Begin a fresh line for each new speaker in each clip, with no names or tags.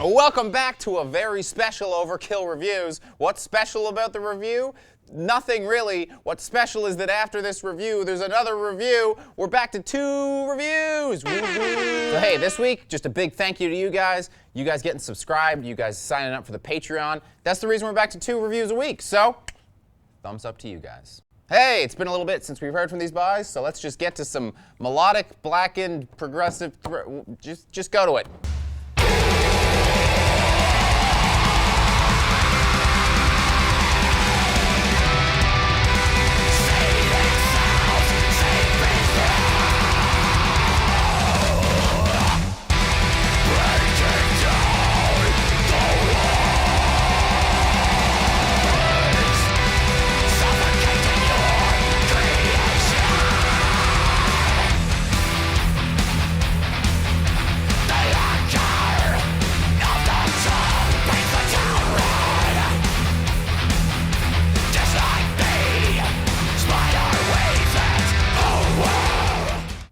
Welcome back to a very special Overkill Reviews. What's special about the review? Nothing really. What's special is that after this review, there's another review. We're back to 2 reviews. So hey, this week, just a big thank you to you guys. You guys getting subscribed, you guys signing up for the Patreon. That's the reason we're back to 2 reviews a week. So, thumbs up to you guys. Hey, it's been a little bit since we've heard from these guys, so let's just get to some melodic, blackened, progressive, just go to it.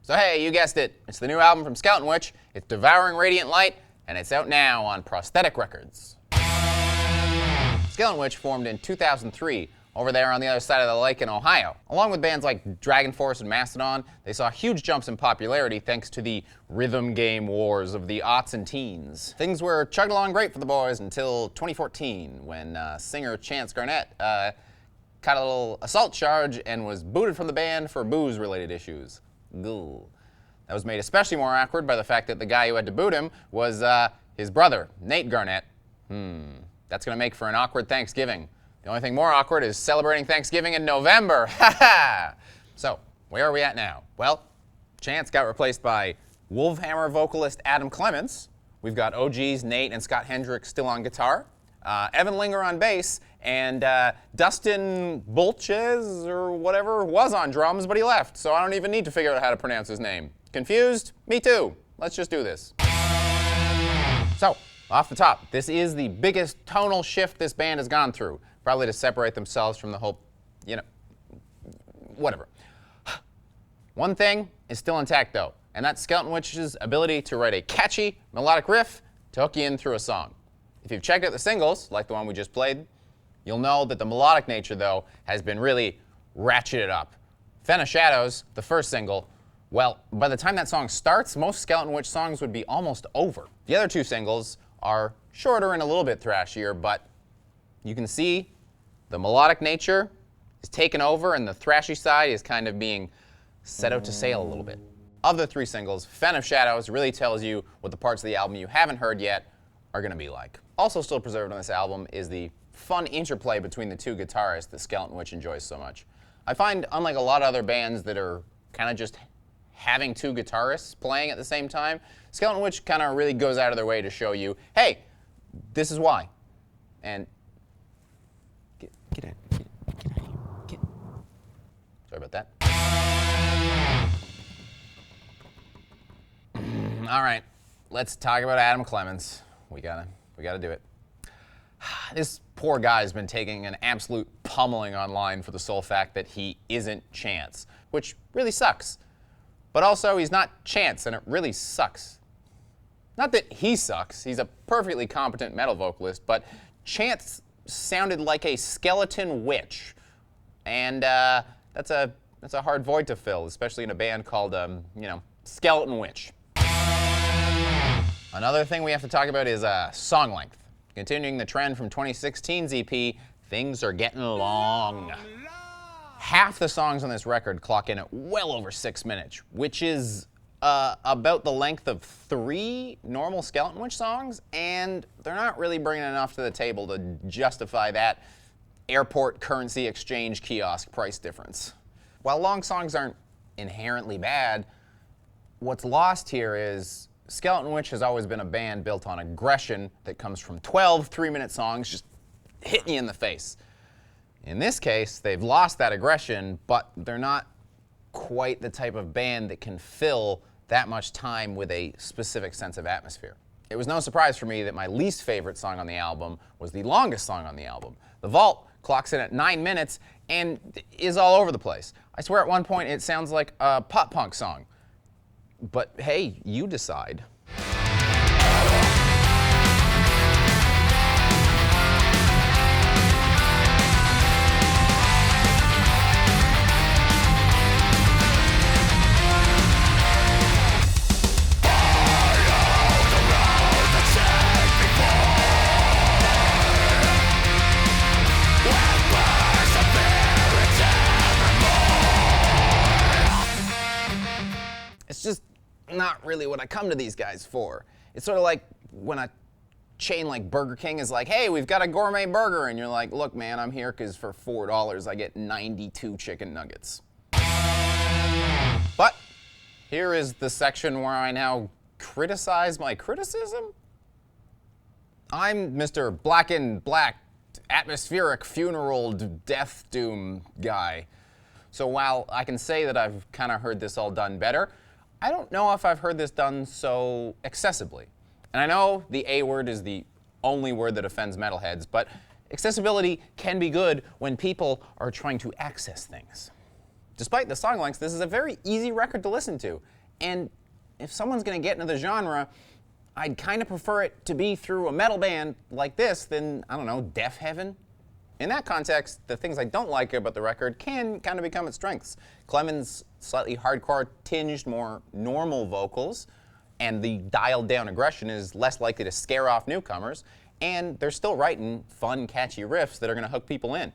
So hey, you guessed it, it's the new album from Skeleton Witch, it's Devouring Radiant Light, and it's out now on Prosthetic Records. Skeleton Witch formed in 2003 over there on the other side of the lake in Ohio. Along with bands like Dragon Force and Mastodon, they saw huge jumps in popularity thanks to the rhythm game wars of the aughts and teens. Things were chugging along great for the boys until 2014, when singer Chance Garnett caught a little assault charge and was booted from the band for booze-related issues. Goo. That was made especially more awkward by the fact that the guy who had to boot him was his brother, Nate Garnett. That's going to make for an awkward Thanksgiving. The only thing more awkward is celebrating Thanksgiving in November. Ha ha! So, where are we at now? Well, Chance got replaced by Wolfhammer vocalist Adam Clements. We've got OGs Nate and Scott Hendricks still on guitar. Evan Linger on bass, and Dustin Bolches, or whatever, was on drums, but he left, so I don't even need to figure out how to pronounce his name. Confused? Me too. Let's just do this. So, off the top, this is the biggest tonal shift this band has gone through, probably to separate themselves from the whole, whatever. One thing is still intact, though, and that's Skeleton Witch's ability to write a catchy, melodic riff to hook you in through a song. If you've checked out the singles, like the one we just played, you'll know that the melodic nature, though, has been really ratcheted up. Fen of Shadows, the first single, well, by the time that song starts, most Skeleton Witch songs would be almost over. The other 2 singles are shorter and a little bit thrashier, but you can see the melodic nature is taken over and the thrashy side is kind of being set out to sail a little bit. Of the 3 singles, Fen of Shadows really tells you what the parts of the album you haven't heard yet are going to be like. Also still preserved on this album is the fun interplay between the 2 guitarists that Skeleton Witch enjoys so much. I find, unlike a lot of other bands that are kind of just having 2 guitarists playing at the same time, Skeleton Witch kind of really goes out of their way to show you, hey, this is why. And get out of here. Sorry about that. All right, let's talk about Adam Clements. We gotta do it. This poor guy has been taking an absolute pummeling online for the sole fact that he isn't Chance, which really sucks. But also, he's not Chance, and it really sucks. Not that he sucks, he's a perfectly competent metal vocalist, but Chance sounded like a skeleton witch. And that's a hard void to fill, especially in a band called, Skeleton Witch. Another thing we have to talk about is song length. Continuing the trend from 2016's EP, things are getting long. Half the songs on this record clock in at well over 6 minutes, which is about the length of 3 normal Skeleton Witch songs, and they're not really bringing enough to the table to justify that airport currency exchange kiosk price difference. While long songs aren't inherently bad, what's lost here is Skeleton Witch has always been a band built on aggression that comes from 12 3-minute songs just hitting you in the face. In this case, they've lost that aggression, but they're not quite the type of band that can fill that much time with a specific sense of atmosphere. It was no surprise for me that my least favorite song on the album was the longest song on the album. The Vault clocks in at 9 minutes and is all over the place. I swear at one point it sounds like a pop punk song. But hey, you decide. not really what I come to these guys for. It's sort of like when a chain like Burger King is like, hey, we've got a gourmet burger, and you're like, look, man, I'm here because for $4 I get 92 chicken nuggets. But here is the section where I now criticize my criticism. I'm Mr. Black and Black, atmospheric, funeral, death doom guy. So while I can say that I've kind of heard this all done better, I don't know if I've heard this done so accessibly. And I know the A word is the only word that offends metalheads, but accessibility can be good when people are trying to access things. Despite the song lengths, this is a very easy record to listen to. And if someone's going to get into the genre, I'd kind of prefer it to be through a metal band like this than, I don't know, Deafheaven. In that context, the things I don't like about the record can kind of become its strengths. Clemen's slightly hardcore tinged, more normal vocals, and the dialed down aggression is less likely to scare off newcomers, and they're still writing fun, catchy riffs that are going to hook people in.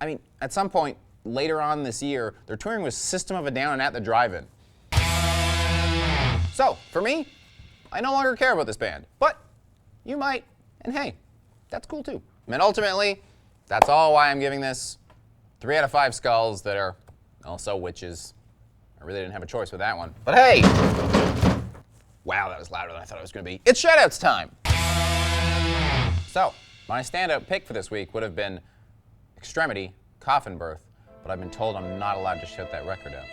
I mean, at some point later on this year, they're touring with System of a Down and At the Drive-In. So, for me, I no longer care about this band, but you might, and hey, that's cool too. And ultimately, that's all why I'm giving this 3 out of 5 skulls that are also witches. I really didn't have a choice with that one. But hey! Wow, that was louder than I thought it was going to be. It's shoutouts time! So, my standout pick for this week would have been Extremity, Coffin Birth, but I've been told I'm not allowed to shout that record out.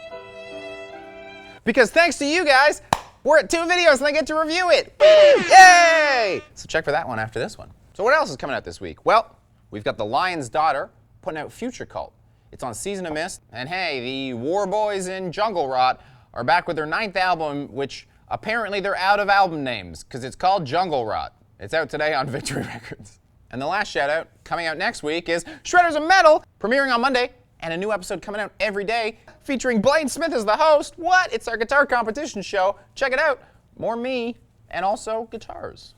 Because thanks to you guys, we're at 2 videos and I get to review it! Yay! So check for that one after this one. So what else is coming out this week? Well, we've got The Lion's Daughter putting out Future Cult. It's on Season of Mist, and hey, the War Boys in Jungle Rot are back with their 9th album, which apparently they're out of album names, because it's called Jungle Rot. It's out today on Victory Records. And the last shout out, coming out next week, is Shredders of Metal, premiering on Monday, and a new episode coming out every day, featuring Blaine Smith as the host. What? It's our guitar competition show. Check it out. More me, and also guitars.